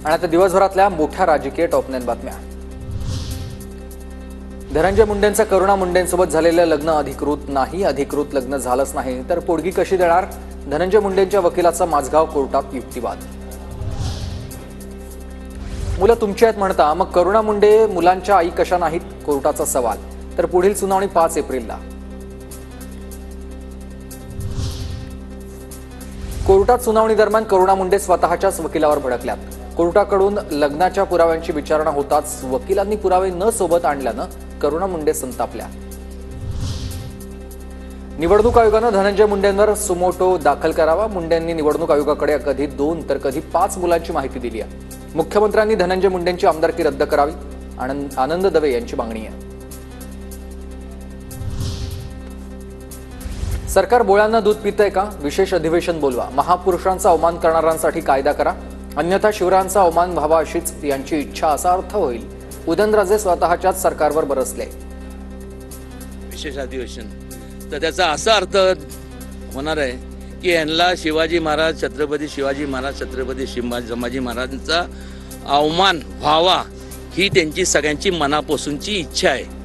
आणि आता दिवसभरातल्या मोठ्या राजकीय टॉपनेन बातम्या। धनंजय मुंडेंचं करुणा मुंडेंसोबत झालेलं लग्न अधिकृत नाही, अधिकृत लग्न झालंच नाही तर पोडगी कशी देणार? धनंजय मुंडेंच्या वकिलाचा माझगाव कोर्टात युक्तिवाद। मुलं तुमची आहेत म्हणता, मग करुणा मुंडे मुलांच्या आई कशा नाहीत? कोर्टाचा सवाल। तर पुढील सुनावणी 5 एप्रिलला। कोर्टात सुनावणी दरम्यान करुणा मुंडे स्वतःच्याच वकिलावर भडकल्यात। कोर्टाकडून लग्नाच्या पुराव्यांची विचारणा होताच वकिलांनी पुरावे न सोबत आणल्यानं करुणा मुंडे संतापल्या। निवडणूक आयोगानं धनंजय मुंडेंवर सुमोटो दाखल करावा। मुंडेंनी निवडणूक आयोगाकडे कधी 2 तर कधी 5 मुलांची माहिती दिली आहे। मुख्यमंत्र्यांनी धनंजय मुंडेंची आमदारकी रद्द करावी, आनंद दवे यांची मागणी आहे। सरकार बोळ्यांना दूध पितंय का? विशेष अधिवेशन बोलवा। महापुरुषांचा अवमान करणाऱ्यांसाठी कायदा करा, अन्यथा शिवरायांचा अवमान व्हावा अशीच यांची इच्छा असा अर्थ होईल। उदयनराजे स्वतःच्याच सरकारवर बरसले। विशेष अधिवेशन तर त्याचा असा अर्थ होणार आहे की यांना शिवाजी महाराज छत्रपती शिवाजी महाराज छत्रपती संभाजी महाराजांचा अवमान व्हावा ही त्यांची सगळ्यांची मनापासूनची इच्छा आहे।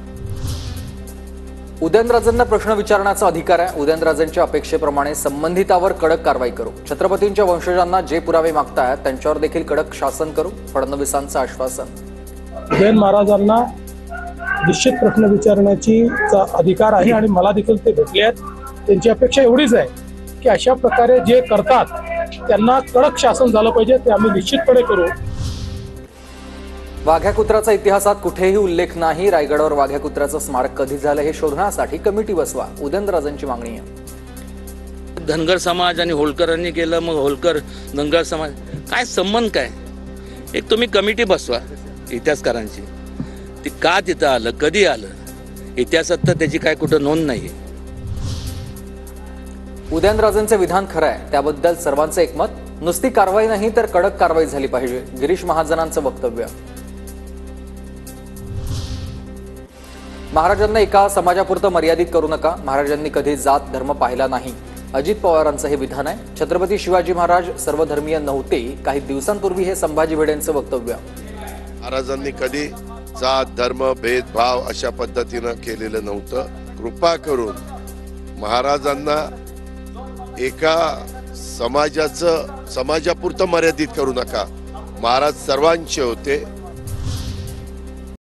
उदयनराजेंना प्रश्न विचारण्याचा अधिकार आहे। उदयनराजेंच्या अपेक्षेप्रमाणे संबंधितावर कडक कारवाई करू। छत्रपतींच्या वंशजांना जे पुरावे मागतायत त्यांच्यावर देखील कडक शासन करू, फडणवीसांचं आश्वासन। उदयन महाराजांना निश्चित प्रश्न विचारण्याची अधिकार आहे आणि मला देखील ते भेटले आहेत। त्यांची अपेक्षा एवढीच आहे की अशा प्रकारे जे करतात त्यांना कडक शासन झालं पाहिजे, ते आम्ही निश्चितपणे करू। वाघ्या कुत्राचा इतिहासात कुठेही उल्लेख नाही। रायगडावर वाघ्या कुत्राचं स्मारक कधी झालं हे शोधण्यासाठी कमिटी बसवा, उदयनराजेंची मागणी आहे। धनगर समाज आणि होळकरांनी केलं, मग होळकर धनगर समाज काय संबंध काय? एक तुम्ही कमिटी बसवा इतिहासकारांची, ती का तिथं आलं, कधी आलं, इतिहासात तर त्याची काय कुठं नोंद नाही। उदयनराजेंचे विधान खरं आहे, त्याबद्दल सर्वांचं एकमत। नुसती कारवाई नाही तर कडक कारवाई झाली पाहिजे, गिरीश महाजनांचं वक्तव्य। महाराजांना एका समाजापुरतं मर्यादित करू नका। महाराजांनी कधी जात धर्म पाहिला नाही, अजित पवारांचं हे विधान आहे। छत्रपती शिवाजी महाराज सर्वधर्मीय नव्हते, काही दिवसांपूर्वी हे संभाजी भिडेंचं वक्तव्य। महाराजांनी कधी जात धर्म भेदभाव अशा पद्धतीनं केलेलं नव्हतं। कृपा करून महाराजांना एका समाजापुरतं मर्यादित करू नका। महाराज सर्वांचे होते।